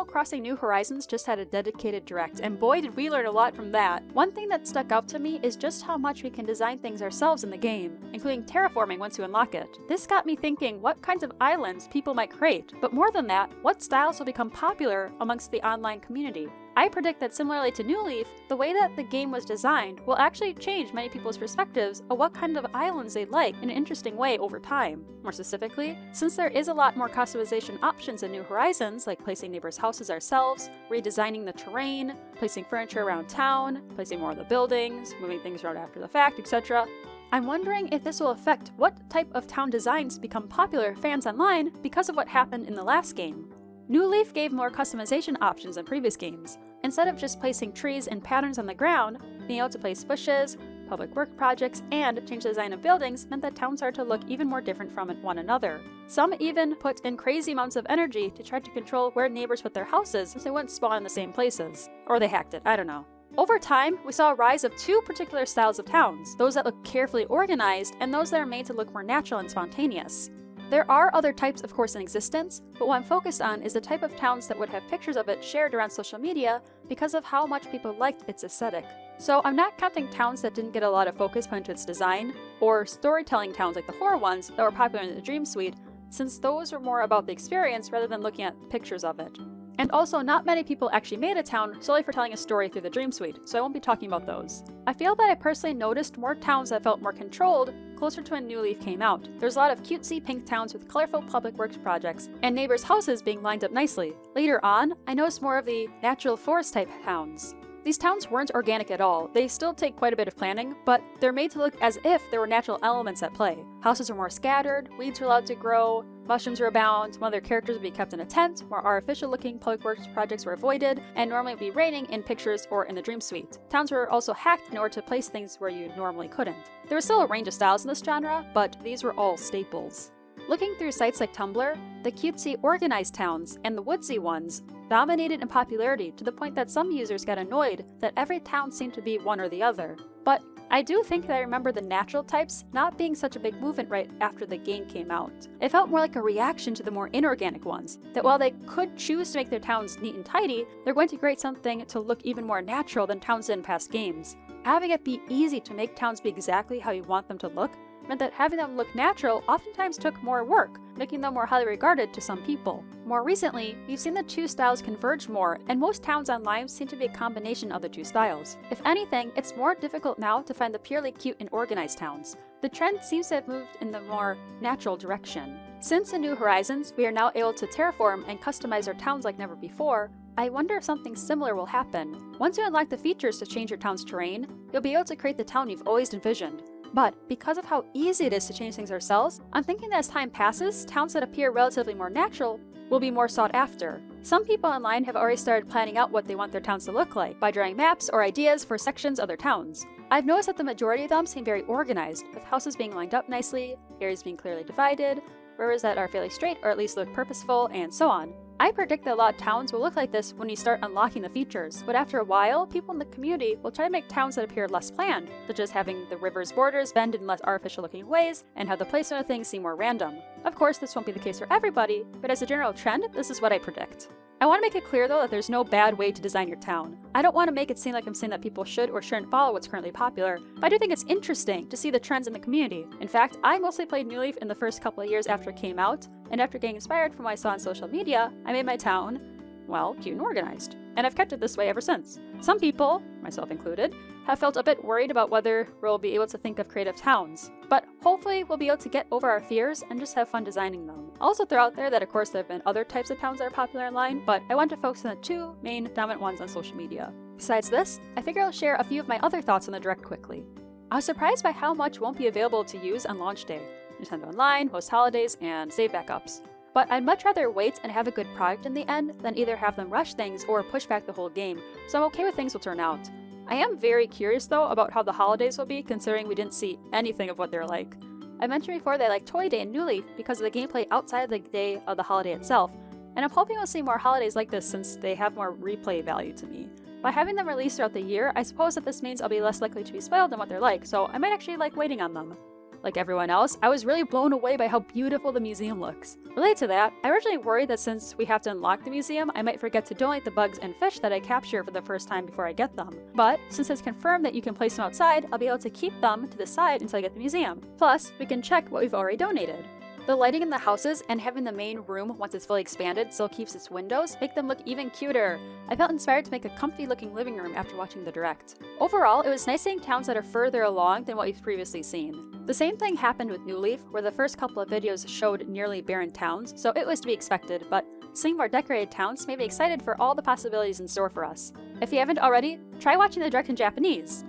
Crossing New Horizons just had a dedicated direct, and boy did we learn a lot from that. One thing that stuck out to me is just how much we can design things ourselves in the game, including terraforming once you unlock it. This got me thinking what kinds of islands people might create, but more than that, what styles will become popular amongst the online community. I predict that similarly to New Leaf, the way that the game was designed will actually change many people's perspectives of what kind of islands they like in an interesting way over time. More specifically, since there is a lot more customization options in New Horizons, like placing neighbors' houses ourselves, redesigning the terrain, placing furniture around town, placing more of the buildings, moving things around after the fact, etc., I'm wondering if this will affect what type of town designs become popular with fans online because of what happened in the last game. New Leaf gave more customization options than previous games. Instead of just placing trees and patterns on the ground, being able to place bushes, public work projects, and change the design of buildings meant that towns started to look even more different from one another. Some even put in crazy amounts of energy to try to control where neighbors put their houses so they wouldn't spawn in the same places. Or they hacked it, I don't know. Over time, we saw a rise of two particular styles of towns, those that look carefully organized and those that are made to look more natural and spontaneous. There are other types, of course, in existence, but what I'm focused on is the type of towns that would have pictures of it shared around social media because of how much people liked its aesthetic. So I'm not counting towns that didn't get a lot of focus put into its design, or storytelling towns like the horror ones that were popular in the Dream Suite, since those were more about the experience rather than looking at pictures of it. And also, not many people actually made a town solely for telling a story through the Dream Suite, so I won't be talking about those. I feel that I personally noticed more towns that felt more controlled closer to when New Leaf came out. There's a lot of cutesy pink towns with colorful public works projects, and neighbors' houses being lined up nicely. Later on, I noticed more of the natural forest type towns. These towns weren't organic at all. They still take quite a bit of planning, but they're made to look as if there were natural elements at play. Houses are more scattered, weeds are allowed to grow, mushrooms are abound, one of their characters would be kept in a tent, more artificial looking public works projects were avoided, and normally it would be raining in pictures or in the Dream Suite. Towns were also hacked in order to place things where you normally couldn't. There was still a range of styles in this genre, but these were all staples. Looking through sites like Tumblr, the cutesy organized towns and the woodsy ones dominated in popularity to the point that some users got annoyed that every town seemed to be one or the other. But I do think that I remember the natural types not being such a big movement right after the game came out. It felt more like a reaction to the more inorganic ones, that while they could choose to make their towns neat and tidy, they're going to create something to look even more natural than towns did in past games. Having it be easy to make towns be exactly how you want them to look meant that having them look natural oftentimes took more work, making them more highly regarded to some people. More recently, we've seen the two styles converge more, and most towns online seem to be a combination of the two styles. If anything, it's more difficult now to find the purely cute and organized towns. The trend seems to have moved in the more natural direction. Since in New Horizons, we are now able to terraform and customize our towns like never before, I wonder if something similar will happen. Once you unlock the features to change your town's terrain, you'll be able to create the town you've always envisioned. But because of how easy it is to change things ourselves, I'm thinking that as time passes, towns that appear relatively more natural will be more sought after. Some people online have already started planning out what they want their towns to look like by drawing maps or ideas for sections of their towns. I've noticed that the majority of them seem very organized, with houses being lined up nicely, areas being clearly divided, rivers that are fairly straight or at least look purposeful, and so on. I predict that a lot of towns will look like this when you start unlocking the features, but after a while, people in the community will try to make towns that appear less planned, such as having the river's borders bend in less artificial looking ways, and have the placement of things seem more random. Of course, this won't be the case for everybody, but as a general trend, this is what I predict. I want to make it clear though that there's no bad way to design your town. I don't want to make it seem like I'm saying that people should or shouldn't follow what's currently popular, but I do think it's interesting to see the trends in the community. In fact, I mostly played New Leaf in the first couple of years after it came out, and after getting inspired from what I saw on social media, I made my town, well, cute and organized. And I've kept it this way ever since. Some people, myself included, have felt a bit worried about whether we'll be able to think of creative towns. But hopefully we'll be able to get over our fears and just have fun designing them. I'll also throw out there that of course there have been other types of towns that are popular online, but I want to focus on the two main dominant ones on social media. Besides this, I figure I'll share a few of my other thoughts on the Direct quickly. I was surprised by how much won't be available to use on launch day. Nintendo Online, host holidays, and save backups. But I'd much rather wait and have a good product in the end than either have them rush things or push back the whole game, so I'm okay with things will turn out. I am very curious though about how the holidays will be, considering we didn't see anything of what they're like. I mentioned before that I like Toy Day and New Leaf because of the gameplay outside of the day of the holiday itself, and I'm hoping we'll see more holidays like this since they have more replay value to me. By having them released throughout the year, I suppose that this means I'll be less likely to be spoiled on what they're like, so I might actually like waiting on them. Like everyone else, I was really blown away by how beautiful the museum looks. Related to that, I originally worried that since we have to unlock the museum, I might forget to donate the bugs and fish that I capture for the first time before I get them. But since it's confirmed that you can place them outside, I'll be able to keep them to the side until I get the museum. Plus, we can check what we've already donated. The lighting in the houses and having the main room, once it's fully expanded, still keeps its windows, make them look even cuter. I felt inspired to make a comfy looking living room after watching the direct. Overall, it was nice seeing towns that are further along than what we've previously seen. The same thing happened with New Leaf, where the first couple of videos showed nearly barren towns, so it was to be expected, but seeing more decorated towns made me excited for all the possibilities in store for us. If you haven't already, try watching the direct in Japanese.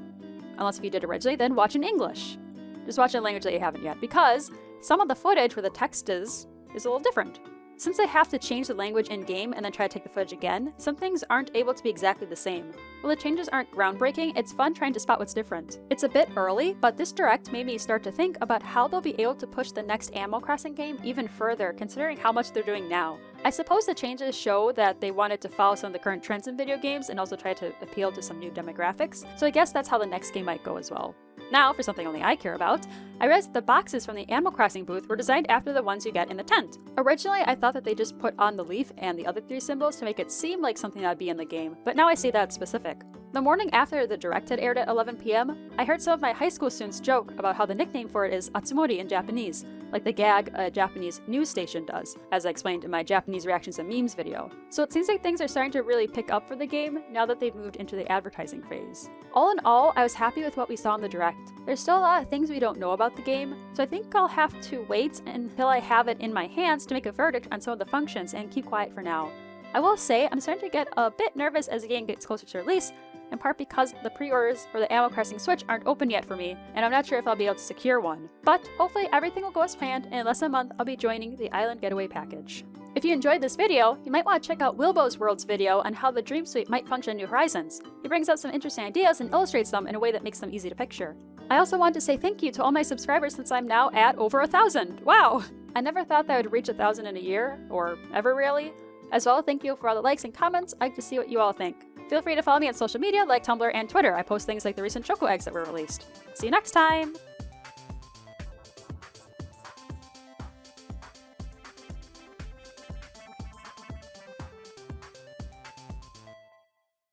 Unless if you did originally, then watch in English. Just watch in a language that you haven't yet, because some of the footage where the text is a little different. Since I have to change the language in-game and then try to take the footage again, some things aren't able to be exactly the same. While the changes aren't groundbreaking, it's fun trying to spot what's different. It's a bit early, but this direct made me start to think about how they'll be able to push the next Animal Crossing game even further, considering how much they're doing now. I suppose the changes show that they wanted to follow some of the current trends in video games and also try to appeal to some new demographics, so I guess that's how the next game might go as well. Now, for something only I care about, I realized the boxes from the Animal Crossing booth were designed after the ones you get in the tent. Originally, I thought that they just put on the leaf and the other 3 symbols to make it seem like something that would be in the game, but now I see that it's specific. The morning after the direct had aired at 11 p.m., I heard some of my high school students joke about how the nickname for it is Atsumori in Japanese, like the gag a Japanese news station does, as I explained in my Japanese reactions and memes video. So it seems like things are starting to really pick up for the game now that they've moved into the advertising phase. All in all, I was happy with what we saw in the direct. There's still a lot of things we don't know about the game, so I think I'll have to wait until I have it in my hands to make a verdict on some of the functions and keep quiet for now. I will say I'm starting to get a bit nervous as the game gets closer to release, in part because the pre-orders for the Animal Crossing Switch aren't open yet for me, and I'm not sure if I'll be able to secure one. But hopefully everything will go as planned, and in less than a month I'll be joining the Island Getaway package. If you enjoyed this video, you might want to check out Wilbo's World's video on how the Dream Suite might function in New Horizons. He brings up some interesting ideas and illustrates them in a way that makes them easy to picture. I also want to say thank you to all my subscribers since I'm now at over 1,000. Wow! I never thought that I would reach 1,000 in a year, or ever really. As well, thank you for all the likes and comments. I like to see what you all think. Feel free to follow me on social media like Tumblr and Twitter. I post things like the recent Choco eggs that were released. See you next time!